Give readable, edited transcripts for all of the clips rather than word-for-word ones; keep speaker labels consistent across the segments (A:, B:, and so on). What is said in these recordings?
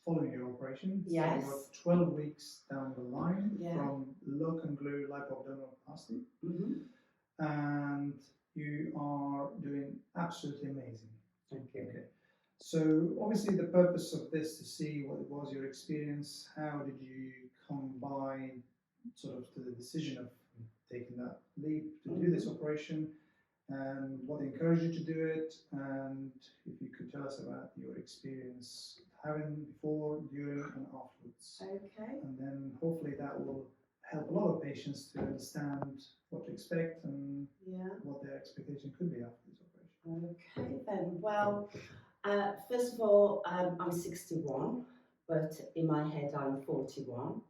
A: following your operation.
B: Yes.
A: So you're 12 weeks down the line
B: Yeah.
A: from lock and glue lipoabdominoplasty,
B: Mm-hmm.
A: and you are doing absolutely amazing.
B: Thank you.
A: Okay. So obviously the purpose of this to see what was your experience, how did you come by sort of to the decision of taking that leap to do this operation, and what encouraged you to do it, and if you could tell us about your experience having before, during, and afterwards.
B: Okay.
A: And then hopefully that will help a lot of patients to understand what to expect and what their expectation could be after this operation.
B: Okay then. Well, first of all, I'm 61, but in my head I'm 41.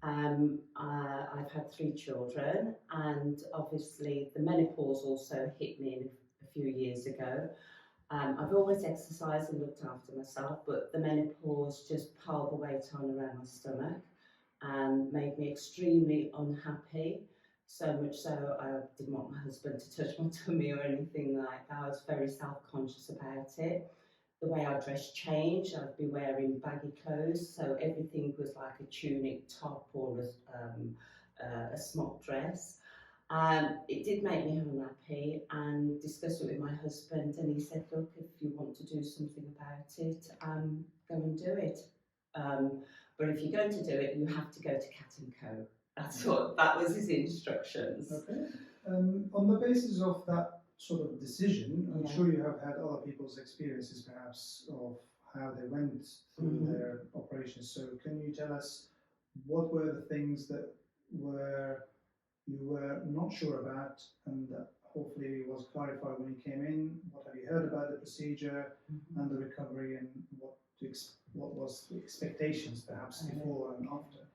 B: I've had 3 children, and obviously the menopause also hit me a few years ago. I've always exercised and looked after myself, but the menopause just piled the weight on around my stomach and made me extremely unhappy. So much so I didn't want my husband to touch my tummy or anything like that. I was very self-conscious about it. The way I dress changed. I'd be wearing baggy clothes, so everything was like a tunic top or a smock dress. It did make me unhappy, and discussed it with my husband, and he said, look, if you want to do something about it, go and do it. But if you're going to do it, you have to go to Cat & Co. That was his instructions.
A: Okay. On the basis of that sort of decision, I'm sure you have had other people's experiences perhaps of how they went through their operations. So can you tell us what were the things that you were not sure about, and that hopefully was clarified when you came in? What have you heard about the procedure and the recovery, and what was the expectations perhaps before and after?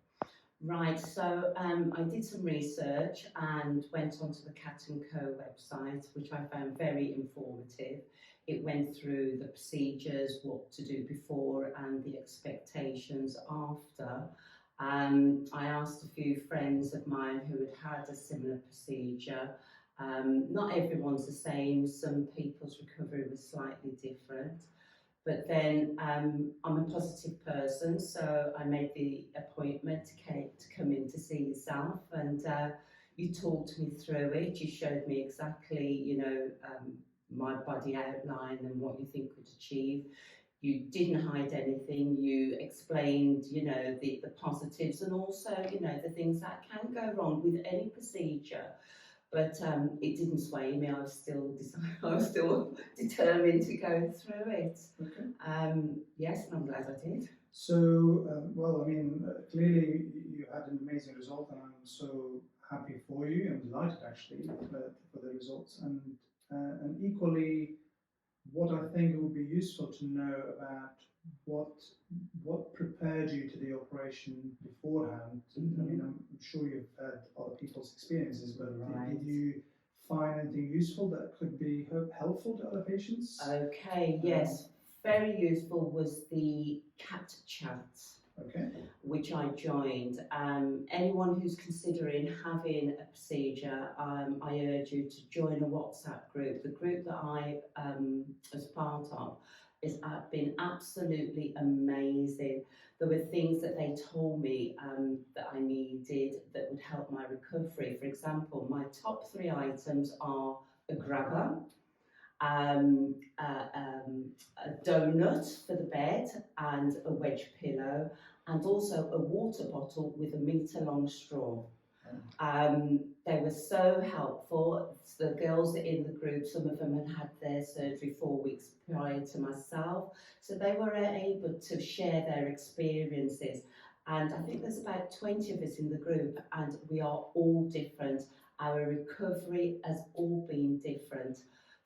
B: Right, so I did some research and went onto the Cat & Co website, which I found very informative. It went through the procedures, what to do before, and the expectations after. I asked a few friends of mine who had had a similar procedure. Not everyone's the same, some people's recovery was slightly different. But then I'm a positive person, so I made the appointment to come in to see yourself, and you talked me through it. You showed me exactly, my body outline and what you think could achieve. You didn't hide anything. You explained, the positives, and also, the things that can go wrong with any procedure. But it didn't sway me. I was still determined to go through it.
A: Okay.
B: Yes, and I'm glad I did.
A: So, clearly you had an amazing result, and I'm so happy for you. I'm delighted actually for the results, and equally, what I think would be useful to know about what prepared you to the operation beforehand. I mean, I'm sure you've had other people's experiences, but did you find anything useful that could be helpful to other patients?
B: Okay, yes. Very useful was the cat chat, which I joined. Anyone who's considering having a procedure, I urge you to join a WhatsApp group. The group that I was part of has been absolutely amazing. There were things that they told me that I needed that would help my recovery. For example, my top 3 items are a grabber, a donut for the bed, and a wedge pillow, and also a water bottle with a metre-long straw. They were so helpful. The girls in the group, some of them had had their surgery 4 weeks prior to myself, so they were able to share their experiences. And I think there's about 20 of us in the group, and we are all different. Our recovery has all been different.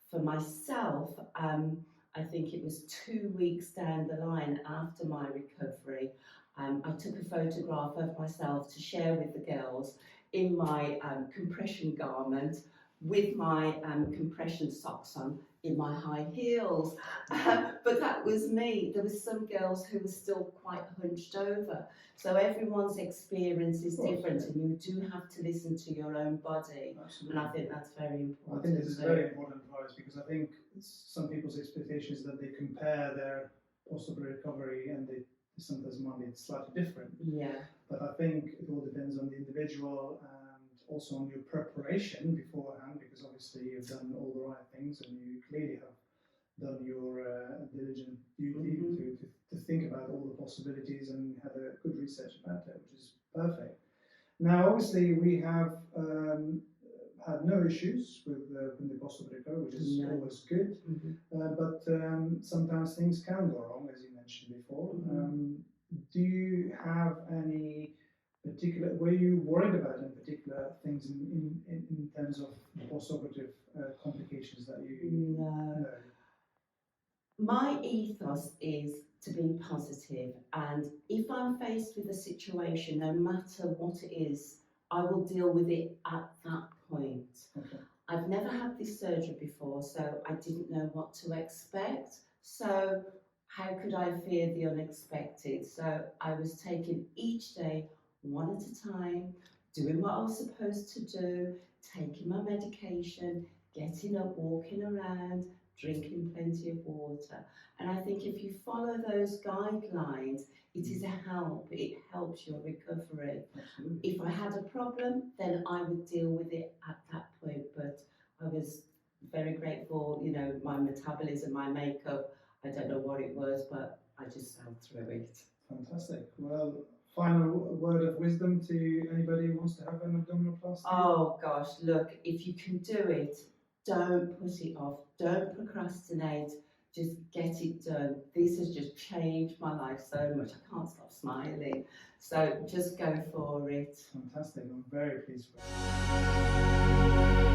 B: For myself, I think it was 2 weeks down the line after my recovery, I took a photograph of myself to share with the girls in my compression garment with my compression socks on in my high heels. But that was me. There were some girls who were still quite hunched over. So everyone's experience is different, and you do have to listen to your own body.
A: Absolutely.
B: And I think that's very important.
A: I think this is very important for us, because I think some people's expectations that they compare their possible recovery and the symptoms might be slightly different.
B: Yeah.
A: But I think it all depends on the individual and also on your preparation beforehand, because obviously you've done all the right things and you clearly have done your diligent duty to think about all the possibilities and had a good research about it, which is perfect. Now, obviously, we have had no issues with the possible recovery, which is always good. But sometimes things can go wrong, as you mentioned before. Do you have any particular, were you worried about any particular things in terms of postoperative complications that you
B: No. My ethos is to be positive, and if I'm faced with a situation, no matter what it is, I will deal with it at that point.
A: Okay.
B: I've never had this surgery before, so I didn't know what to expect. So how could I fear the unexpected? So I was taking each day one at a time, doing what I was supposed to do, taking my medication, getting up, walking around, drinking plenty of water. And I think if you follow those guidelines, it is a help. It helps your recovery.
A: Absolutely.
B: If I had a problem, then I would deal with it at that point. But I was very grateful, you know, my metabolism, my makeup, I don't know what it was, but I just sailed through it.
A: Fantastic. Well, final word of wisdom to anybody who wants to have an abdominoplasty?
B: Oh gosh, look, if you can do it, don't put it off, don't procrastinate, just get it done. This has just changed my life so much, I can't stop smiling. So just go for it.
A: Fantastic, I'm very pleased with it.